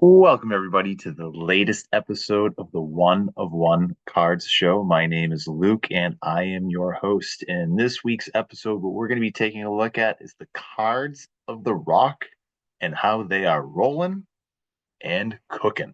Welcome, everybody, to the latest episode of the One of One Cards Show. My name is Luke, and I am your host. In this week's episode, what we're going to be taking a look at is the cards of the Rock and how they are rolling and cooking.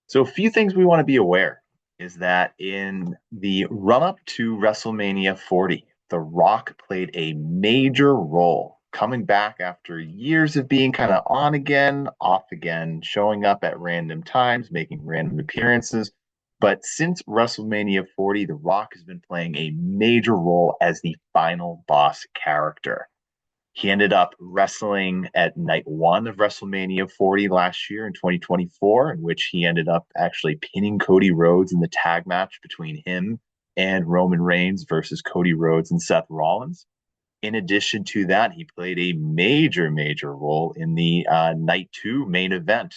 So, a few things we want to be aware is that in the run up to WrestleMania 40, The Rock played a major role coming back after years of being kind of on again, off again, showing up at random times, making random appearances. But since WrestleMania 40, The Rock has been playing a major role as the final boss character. He ended up wrestling at night one of WrestleMania 40 last year in 2024, in which he ended up actually pinning Cody Rhodes in the tag match between him and Roman Reigns versus Cody Rhodes and Seth Rollins. In addition to that, he played a major role in the night two main event,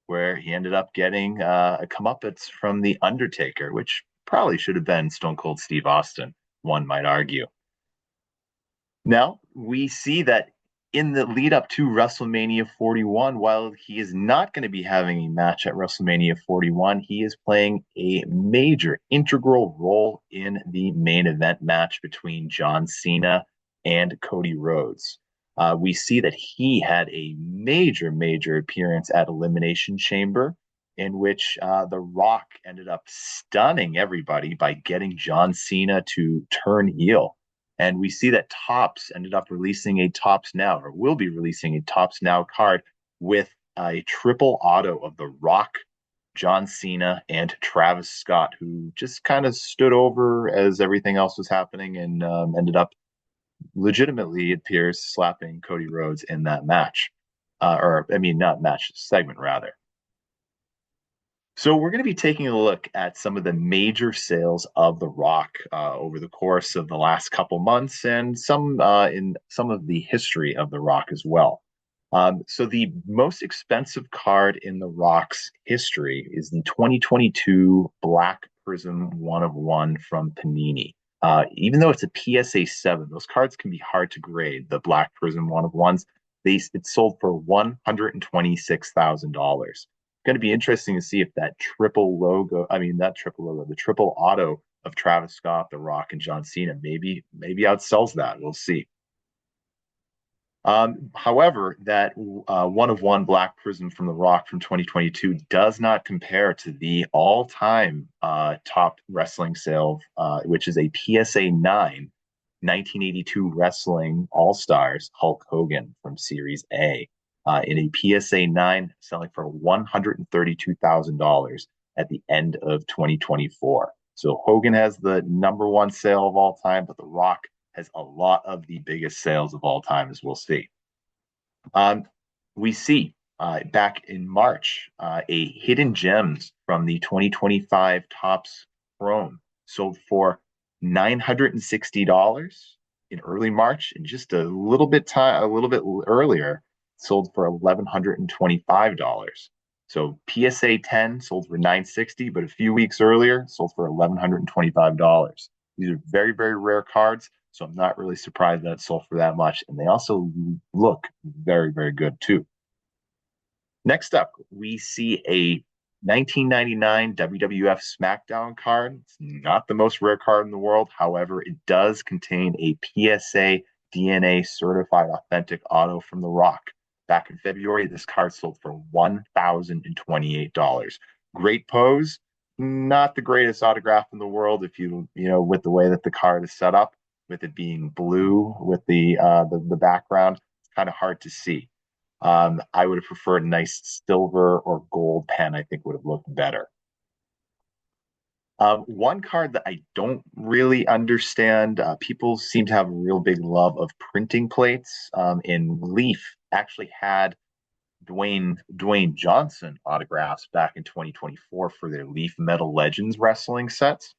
where he ended up getting a comeuppance from The Undertaker, which probably should have been Stone Cold Steve Austin, one might argue. Now, we see that in the lead up to WrestleMania 41, while he is not going to be having a match at WrestleMania 41, he is playing a major integral role in the main event match between John Cena and Cody Rhodes. We see that he had a major appearance at Elimination Chamber, in which The Rock ended up stunning everybody by getting John Cena to turn heel. And we see that Topps ended up releasing a Topps Now, or will be releasing a Topps Now card with a triple auto of The Rock, John Cena, and Travis Scott, who just kind of stood over as everything else was happening and ended up legitimately, it appears, slapping Cody Rhodes in that match. Or, I mean, not match, segment rather. So we're going to be taking a look at some of the major sales of The Rock over the course of the last couple months, and some in some of the history of The Rock as well. So the most expensive card in The Rock's history is the 2022 Black Prism One of One from Panini. Even though it's a PSA 7, those cards can be hard to grade. The Black Prism One of Ones, it sold for $126,000. Going to be interesting to see if that triple logo, I mean, that triple logo, the triple auto of Travis Scott, The Rock, and John Cena, maybe outsells that. We'll see. However, that one of one Black Prism from The Rock from 2022 does not compare to the all-time top wrestling sale, which is a PSA 9 1982 Wrestling All Stars Hulk Hogan from Series A in a PSA 9 selling for $132,000 at the end of 2024. So Hogan has the number one sale of all time, but The Rock has a lot of the biggest sales of all time, as we'll see. Um, we see back in March a Hidden Gems from the 2025 Topps Chrome sold for $960 in early March, and just a little bit earlier sold for $1,125. So PSA 10 sold for $960, but a few weeks earlier sold for $1,125. These are very rare cards, so I'm not really surprised that it sold for that much. And they also look very good too. Next up, we see a 1999 WWF SmackDown card. It's not the most rare card in the world. However, it does contain a PSA DNA certified authentic auto from The Rock. Back in February, this card sold for $1,028. Great pose, not the greatest autograph in the world if with the way that the card is set up, with it being blue with the background, it's kind of hard to see. I would have preferred a nice silver or gold pen. I think would have looked better. One card that I don't really understand, people seem to have a real big love of printing plates. In Leaf actually had Dwayne Johnson autographs back in 2024 for their Leaf Metal Legends wrestling sets.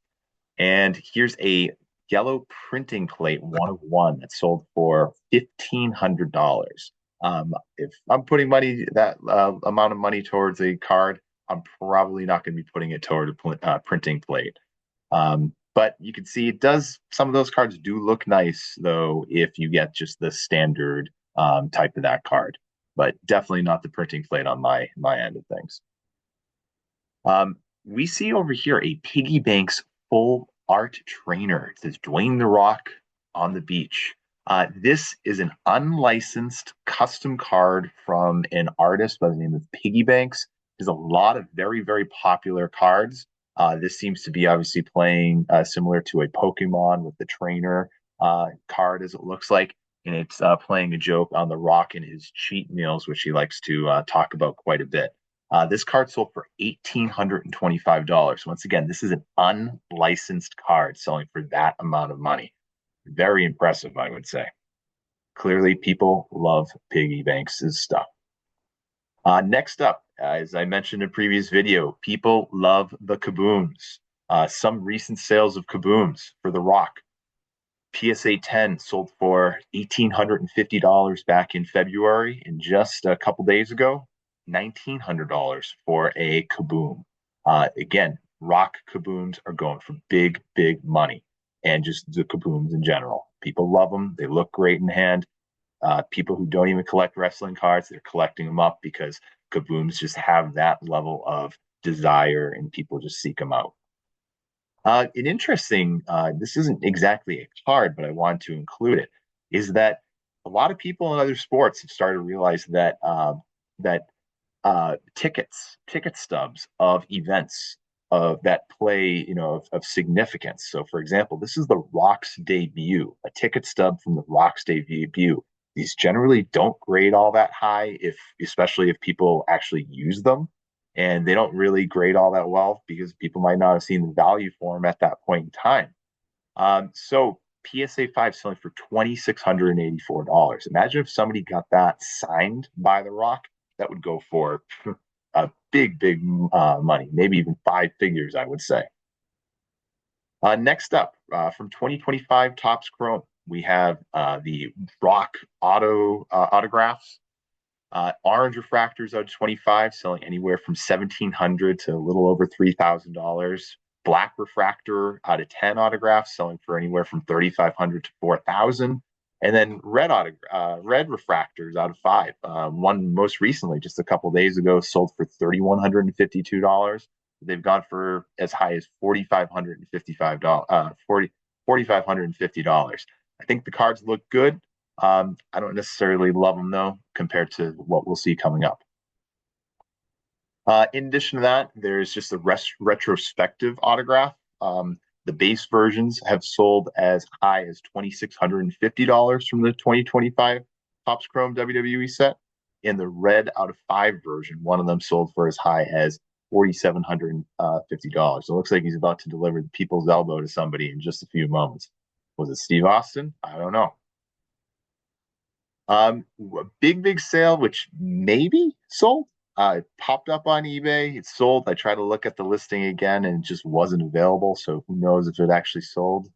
And here's a yellow printing plate one of one that sold for $1,500. If I'm putting that amount of money towards a card, I'm probably not going to be putting it toward a printing plate. But you can see some of those cards do look nice, though, if you get just the standard type of that card. but definitely not the printing plate on my end of things. We see over here a Piggy Banks full art trainer. It says Dwayne the Rock on the beach. This is an unlicensed custom card from an artist by the name of Piggy Banks. There's a lot of very, very popular cards. This seems to be obviously playing similar to a Pokemon with the trainer card, as it looks like. And it's playing a joke on The Rock and his cheat meals, which he likes to talk about quite a bit. This card sold for $1,825. Once again, this is an unlicensed card selling for that amount of money. Very impressive, I would say. Clearly, people love Piggy Banks' stuff. Next up, as I mentioned in a previous video, people love the kabooms. Some recent sales of kabooms for The Rock. PSA 10 sold for $1,850 back in February, and just a couple days ago, $1,900 for a kaboom. Again, rock kabooms are going for big, big money, and just the kabooms in general. People love them. They look great in hand. People who don't even collect wrestling cards, they're collecting them up because kabooms just have that level of desire, and people just seek them out. An interesting, this isn't exactly a card, but I want to include it, is that a lot of people in other sports have started to realize that ticket stubs of events that play, of significance. So, for example, this is the Rock's debut, a ticket stub from the Rock's debut. These generally don't grade all that high, especially if people actually use them, and they don't really grade all that well because people might not have seen the value for them at that point in time. So PSA 5 selling for $2,684. Imagine if somebody got that signed by The Rock, that would go for a big, big money, maybe even five figures, I would say. Next up, from 2025 Topps Chrome, we have the Rock autographs. Orange refractors out of 25, selling anywhere from 1,700 to a little over $3,000. Black refractor out of 10 autographs, selling for anywhere from 3,500 to 4,000. And then red refractors out of five. One most recently, just a couple days ago, sold for $3,152. They've gone for as high as $4,555, $4,550. I think the cards look good. I don't necessarily love them though, compared to what we'll see coming up. In addition to that, there's just a retrospective autograph. The base versions have sold as high as $2,650 from the 2025 Topps Chrome WWE set. In the red out of five version, one of them sold for as high as $4,750. So it looks like he's about to deliver the people's elbow to somebody in just a few moments. Was it Steve Austin? I don't know. A big sale, which maybe sold. It popped up on eBay. It sold. I tried to look at the listing again, and it just wasn't available. So who knows if it actually sold?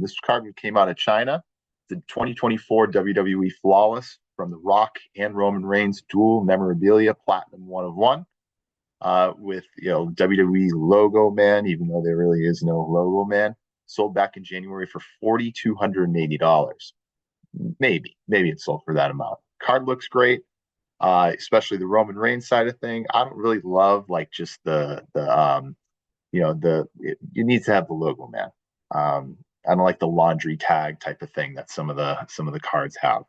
This card came out of China. The 2024 WWE Flawless from The Rock and Roman Reigns dual memorabilia platinum 1 of 1. With WWE logo man, even though there really is no logo man, sold back in January for $4,280. Maybe it sold for that amount. Card looks great, especially the Roman Reigns side of thing. I don't really love like just you need to have the logo, man. I don't like the laundry tag type of thing that some of the cards have.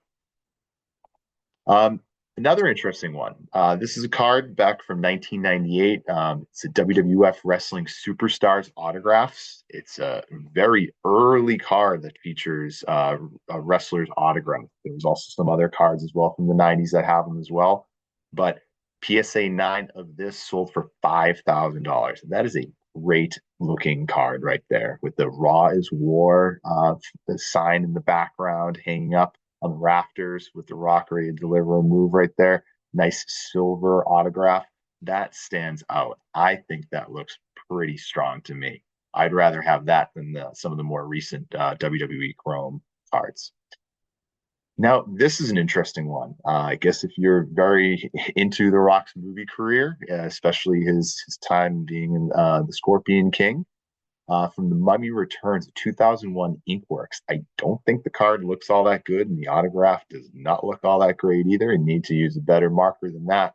Another interesting one. This is a card back from 1998. It's a WWF Wrestling Superstars autographs. It's a very early card that features a wrestler's autograph. There's also some other cards as well from the 90s that have them as well. But PSA 9 of this sold for $5,000. That is a great looking card right there with the Raw is War the sign in the background hanging up on the rafters with the Rock ready to deliver a move right there. Nice silver autograph. That stands out. I think that looks pretty strong to me. I'd rather have that than some of the more recent WWE Chrome cards. Now, this is an interesting one. I guess if you're very into The Rock's movie career, especially his time being in The Scorpion King, from the Mummy Returns of 2001 Inkworks. I don't think the card looks all that good, and the autograph does not look all that great either, and need to use a better marker than that.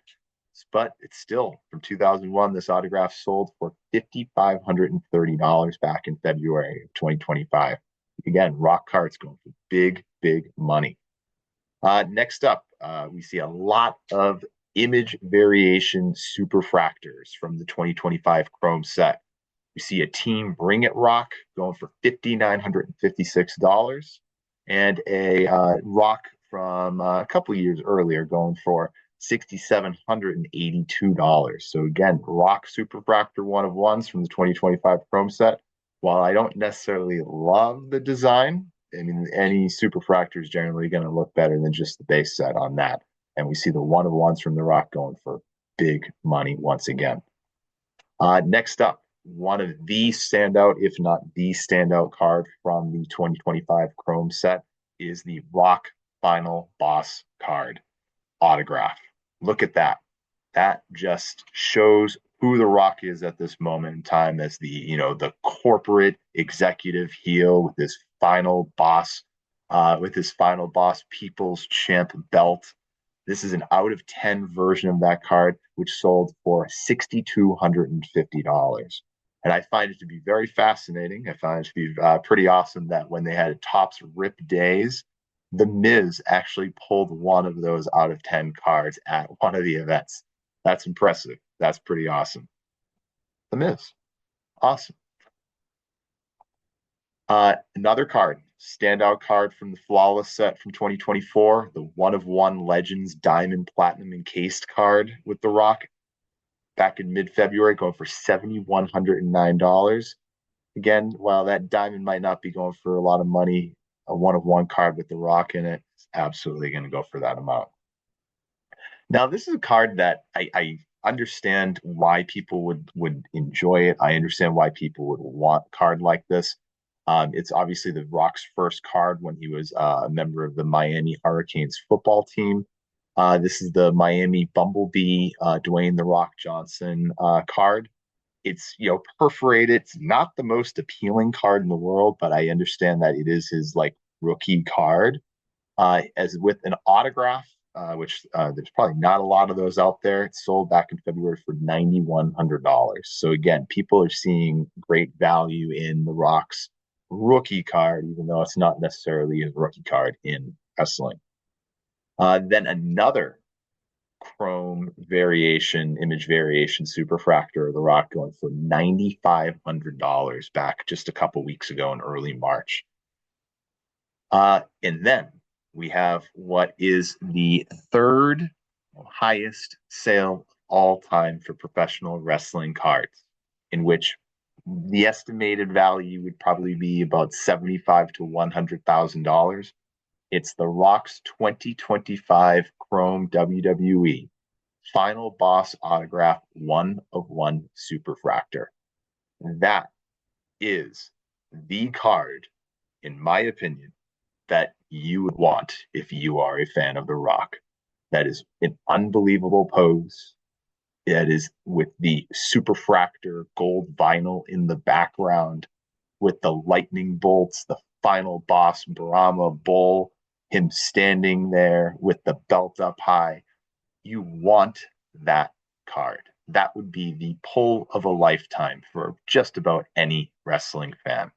But it's still from 2001. This autograph sold for $5,530 back in February of 2025. Again, rock cards going for big, big money. Next up, we see a lot of image variation superfractors from the 2025 Chrome set. We see a Team Bring It Rock going for $5,956 and a rock from a couple years earlier going for $6,782. So again, rock superfractor one of ones from the 2025 Chrome set. While I don't necessarily love the design, I mean, any superfractor is generally going to look better than just the base set on that. And we see the one of ones from the rock going for big money once again. Next up, one of the standout, if not the standout card from the 2025 Chrome set is the Rock Final Boss card autograph. Look at that. That just shows who the Rock is at this moment in time as the corporate executive heel with his final boss, People's Champ belt. This is an out of 10 version of that card, which sold for $6,250. And I find it to be very fascinating. I find it to be pretty awesome that when they had Topps Rip Days, The Miz actually pulled one of those out of 10 cards at one of the events. That's impressive. That's pretty awesome. The Miz. Awesome. Another card, standout card from the Flawless set from 2024, the one of one Legends Diamond Platinum encased card with The Rock back in mid-February, going for $7,109. Again, while that diamond might not be going for a lot of money, a one of one card with The Rock in it is absolutely going to go for that amount. Now, this is a card that I understand why people would enjoy it. I understand why people would want a card like this. It's obviously the Rock's first card when he was a member of the Miami Hurricanes football team. This is the Miami Bumblebee Dwayne The Rock Johnson card. It's perforated. It's not the most appealing card in the world, but I understand that it is his like rookie card. As with an autograph, which there's probably not a lot of those out there. It sold back in February for $9,100. So again, people are seeing great value in The Rock's rookie card, even though it's not necessarily his rookie card in wrestling. Then another Chrome variation, image variation superfractor of The Rock going for $9,500 back just a couple weeks ago in early March. And then we have what is the third highest sale all time for professional wrestling cards, in which the estimated value would probably be about $75,000 to $100,000. It's The Rock's 2025 Chrome WWE Final Boss Autograph one of one superfractor. That is the card, in my opinion, that you would want if you are a fan of The Rock. That is an unbelievable pose. That is with the superfractor gold vinyl in the background, with the lightning bolts, the final boss Brahma bull, him standing there with the belt up high. You want that card. That would be the pull of a lifetime for just about any wrestling fan.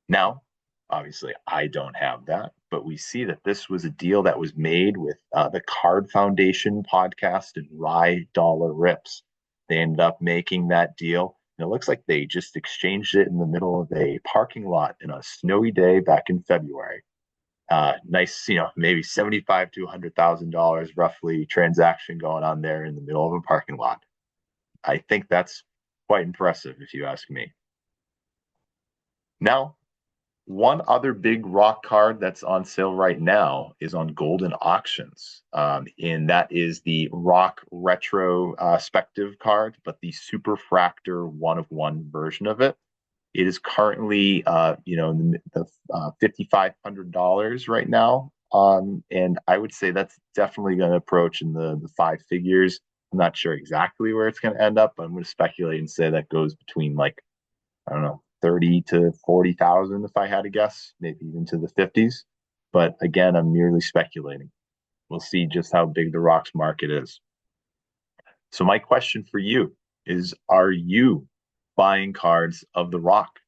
Now, obviously, I don't have that, but we see that this was a deal that was made with the Card Foundation podcast and Rye Dollar Rips. They ended up making that deal. And it looks like they just exchanged it in the middle of a parking lot in a snowy day back in February. Nice, maybe $75,000 to $100,000 roughly transaction going on there in the middle of a parking lot. I think that's quite impressive, if you ask me. Now, one other big Rock card that's on sale right now is on Golden Auctions, and that is the Rock Retro Spective card, but the Superfractor one of one version of it. It is currently, in the $5,500 right now, and I would say that's definitely going to approach in the five figures. I'm not sure exactly where it's going to end up, but I'm going to speculate and say that goes between I don't know, 30 to 40,000 if I had to guess, maybe even to the 50s. But again, I'm merely speculating. We'll see just how big the Rock's market is. So my question for you is, are you buying cards of the Rock?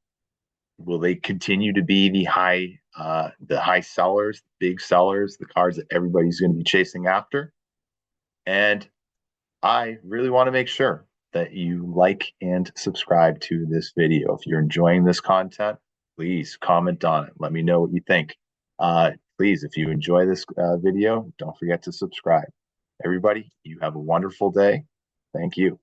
Will they continue to be the high sellers, big sellers, the cards that everybody's going to be chasing after? And I really want to make sure that you like and subscribe to this video. If you're enjoying this content, please comment on it. Let me know what you think. Please, if you enjoy this video, don't forget to subscribe. Everybody, you have a wonderful day. Thank you.